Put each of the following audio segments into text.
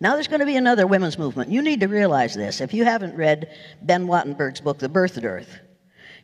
Now there's going to be another women's movement. You need to realize this. If you haven't read Ben Wattenberg's book, The Birthed Earth,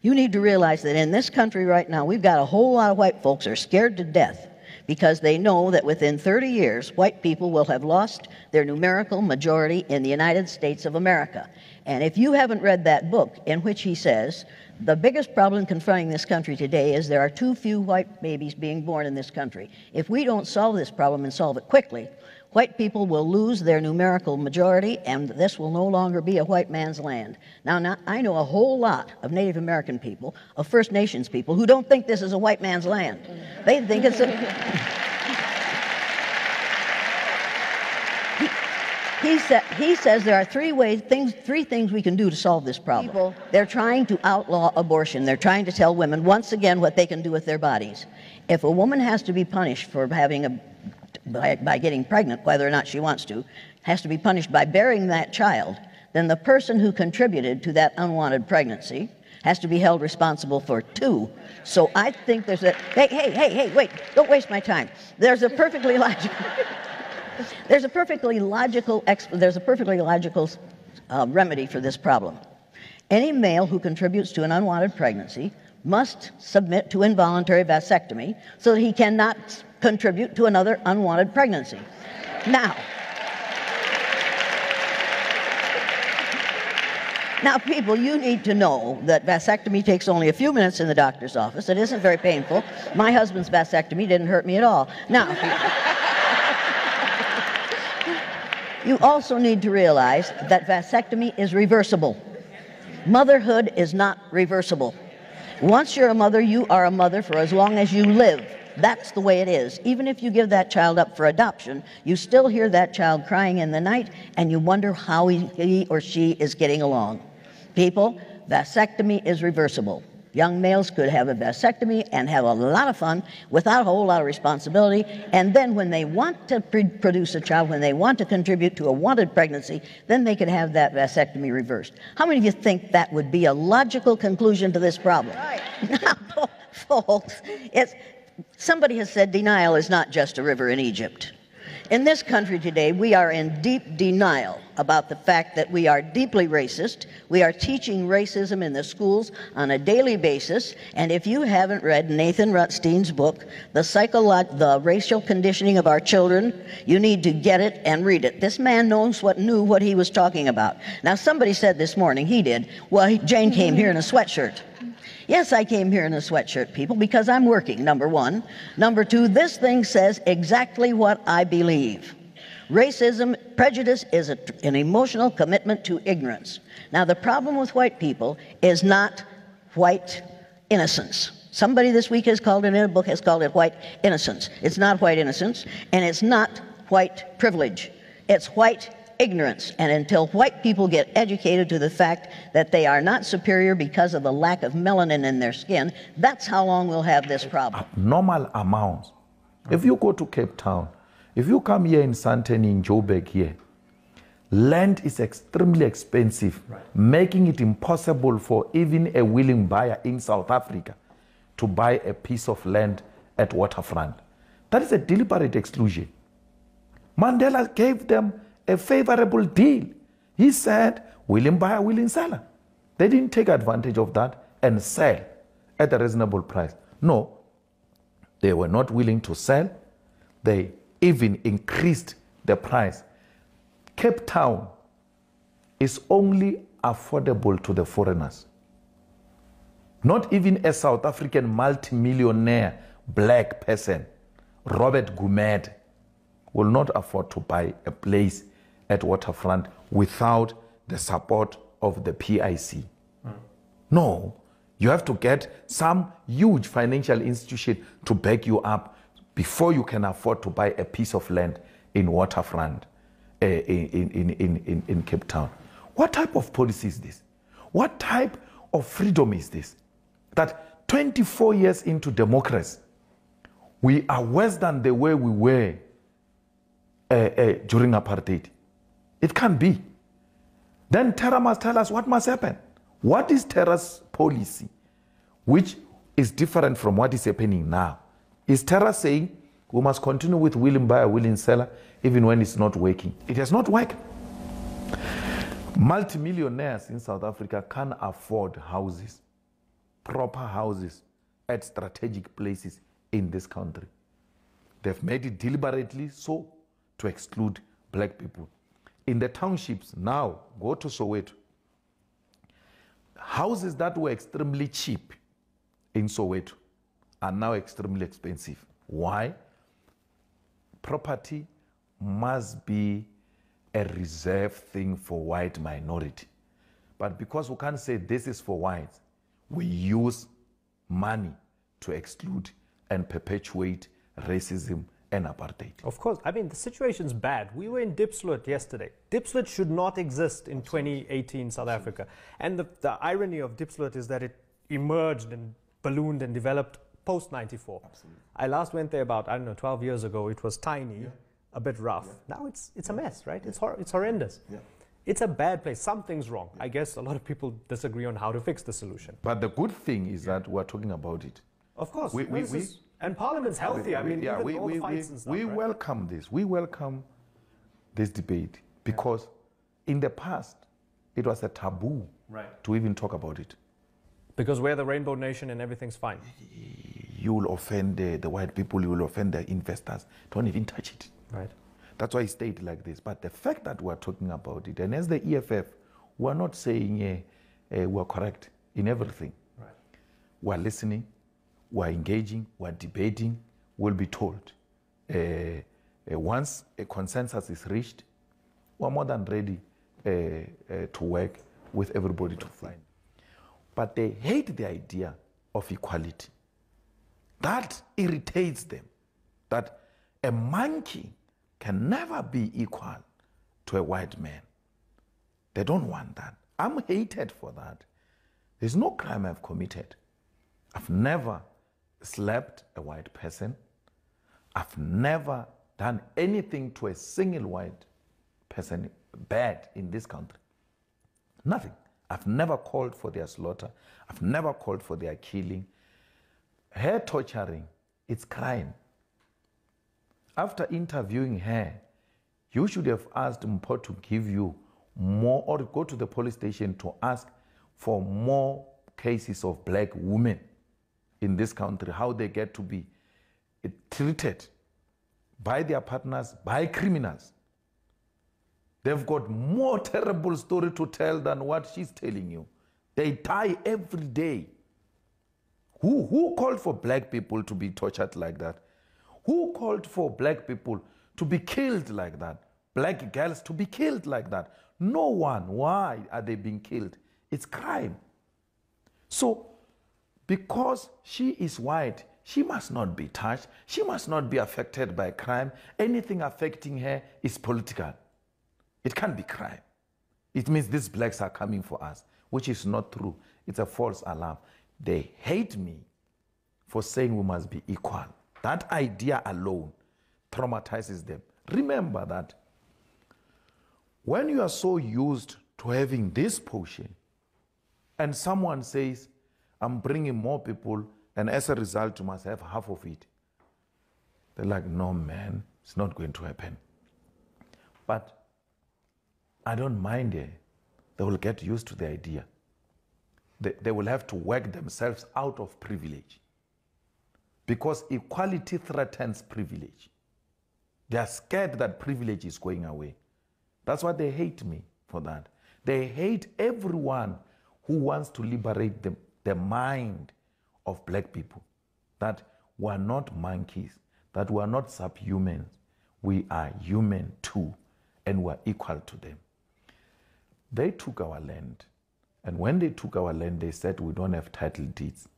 you need to realize that in this country right now, we've got a whole lot of white folks who are scared to death because they know that within 30 years, white people will have lost their numerical majority in the United States of America. And if you haven't read that book in which he says, the biggest problem confronting this country today is there are too few white babies being born in this country. If we don't solve this problem and solve it quickly, white people will lose their numerical majority, and this will no longer be a white man's land. Now, I know a whole lot of Native American people, of First Nations people, who don't think this is a white man's land. They think it's a... He says there are three things we can do to solve this problem. They're trying to outlaw abortion. They're trying to tell women, once again, what they can do with their bodies. If a woman has to be punished for having by getting pregnant, whether or not she wants to, has to be punished by bearing that child, then the person who contributed to that unwanted pregnancy has to be held responsible for two. So I think there's a... Hey, wait, don't waste my time. There's a perfectly logical remedy for this problem. Any male who contributes to an unwanted pregnancy must submit to involuntary vasectomy so that he cannot contribute to another unwanted pregnancy. Now, people, you need to know that vasectomy takes only a few minutes in the doctor's office. It isn't very painful. My husband's vasectomy didn't hurt me at all. Now, you also need to realize that vasectomy is reversible. Motherhood is not reversible. Once you're a mother, you are a mother for as long as you live. That's the way it is. Even if you give that child up for adoption, you still hear that child crying in the night, and you wonder how he or she is getting along. People, vasectomy is reversible. Young males could have a vasectomy and have a lot of fun without a whole lot of responsibility, and then when they want to produce a child, when they want to contribute to a wanted pregnancy, then they could have that vasectomy reversed. How many of you think that would be a logical conclusion to this problem? Right. Now, folks, somebody has said denial is not just a river in Egypt. In this country today, we are in deep denial about the fact that we are deeply racist. We are teaching racism in the schools on a daily basis. And if you haven't read Nathan Rutstein's book, The Racial Conditioning of Our Children, you need to get it and read it. This man knew what he was talking about. Now, somebody said this morning, he did, well, Jane came here in a sweatshirt. Yes, I came here in a sweatshirt, people, because I'm working, number one. Number two, this thing says exactly what I believe. Racism, prejudice is an emotional commitment to ignorance. Now, the problem with white people is not white innocence. Somebody this week has called it in a book, has called it white innocence. It's not white innocence, and it's not white privilege. It's white ignorance. And until white people get educated to the fact that they are not superior because of the lack of melanin in their skin, that's how long we'll have this problem. Normal amounts. If you go to Cape Town, if you come here in Sandton, in Joburg here, land is extremely expensive, making it impossible for even a willing buyer in South Africa to buy a piece of land at waterfront. That is a deliberate exclusion. Mandela gave them a favorable deal. He said, willing buyer, willing seller. They didn't take advantage of that and sell at a reasonable price. No, they were not willing to sell. They even increased the price. Cape Town is only affordable to the foreigners. Not even a South African multimillionaire black person, Robert Gumed, will not afford to buy a place at waterfront without the support of the PIC. No, you have to get some huge financial institution to back you up before you can afford to buy a piece of land in waterfront in Cape Town. What type of policy is this? What type of freedom is this? That 24 years into democracy, we are worse than the way we were during apartheid. It can't be. Then terror must tell us what must happen. What is terror's policy, which is different from what is happening now? Is terror saying We must continue with willing buyer, willing seller, even when it's not working. It has not worked. Multimillionaires in South Africa can't afford houses, proper houses at strategic places in this country. They've made it deliberately so to exclude black people. In the townships now, go to Soweto. Houses that were extremely cheap in Soweto are now extremely expensive. Why? Property must be a reserved thing for white minority. But because we can't say this is for whites, we use money to exclude and perpetuate racism and apartheid. Of course. I mean, the situation's bad. We were in Diepsloot yesterday. Diepsloot should not exist in 2018 South Africa. And the irony of Diepsloot is that it emerged and ballooned and developed post-94. I last went there about, 12 years ago. It was tiny, a bit rough. Now it's a mess, right? It's horrendous. It's a bad place. Something's wrong. I guess a lot of people disagree on how to fix the solution. But the good thing is that we're talking about it. Of course. And Parliament's healthy. We welcome this. We welcome this debate because in the past, it was a taboo to even talk about it. Because we're the rainbow nation and everything's fine. You will offend the white people, you will offend the investors. Don't even touch it. Right. That's why it stayed like this. But the fact that we're talking about it, and as the EFF, we're not saying we're correct in everything. Right. We're listening, we're engaging, we're debating, we'll be told. Once a consensus is reached, we're more than ready to work with everybody to find. But they hate the idea of equality. That irritates them, that a monkey can never be equal to a white man. They don't want that. I'm hated for that. There's no crime I've committed. I've never slapped a white person. I've never done anything to a single white person bad in this country. Nothing. I've never called for their slaughter. I've never called for their killing. Her torturing, it's crime. After interviewing her, you should have asked Mpo to give you more, or go to the police station to ask for more cases of black women in this country, how they get to be treated by their partners, by criminals. They've got more terrible story to tell than what she's telling you. They die every day. Who called for black people to be tortured like that? Who called for black people to be killed like that? Black girls to be killed like that? No one. Why are they being killed? It's crime. So, because she is white, she must not be touched. She must not be affected by crime. Anything affecting her is political. It can't be crime. It means these blacks are coming for us, which is not true. It's a false alarm. They hate me for saying we must be equal. That idea alone traumatizes them. Remember that when you are so used to having this potion and someone says, I'm bringing more people, and as a result, you must have half of it. They're like, no, man, it's not going to happen. But I don't mind it. They will get used to the idea. They will have to work themselves out of privilege. Because equality threatens privilege. They are scared that privilege is going away. That's why they hate me for that. They hate everyone who wants to liberate the mind of black people. That we are not monkeys, that we are not subhumans. We are human too, and we are equal to them. They took our land, and when they took our land, they said we don't have title deeds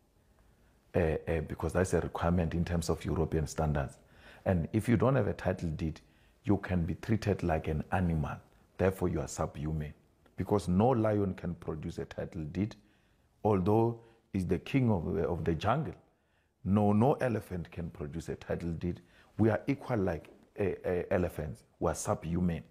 because that's a requirement in terms of European standards. And if you don't have a title deed, you can be treated like an animal. Therefore, you are subhuman, because no lion can produce a title deed, although he's the king of the jungle. No elephant can produce a title deed. We are equal like elephants. We are subhuman.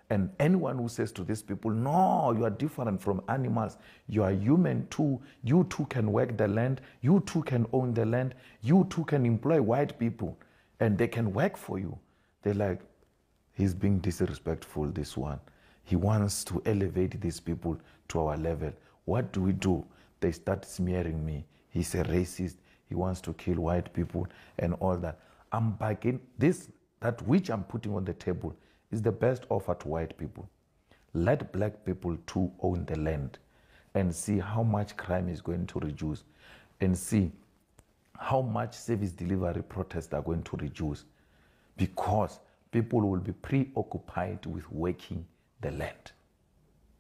And anyone who says to these people, no, you are different from animals, you are human too, you too can work the land, you too can own the land, you too can employ white people, and they can work for you. They're like, he's being disrespectful, this one. He wants to elevate these people to our level. What do? They start smearing me. He's a racist. He wants to kill white people and all that. I'm backing this, that which I'm putting on the table is the best offer to white people. Let black people too own the land and see how much crime is going to reduce and see how much service delivery protests are going to reduce, because people will be preoccupied with working the land.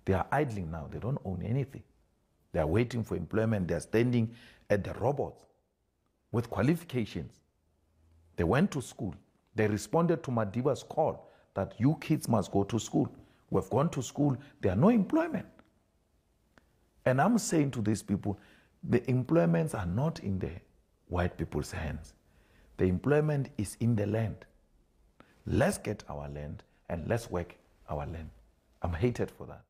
They are idling now. They don't own anything. They are waiting for employment. They are standing at the robots with qualifications. They went to school. They responded to Madiba's call that you kids must go to school. We've gone to school. There are no employment. And I'm saying to these people, the employments are not in the white people's hands. The employment is in the land. Let's get our land and let's work our land. I'm hated for that.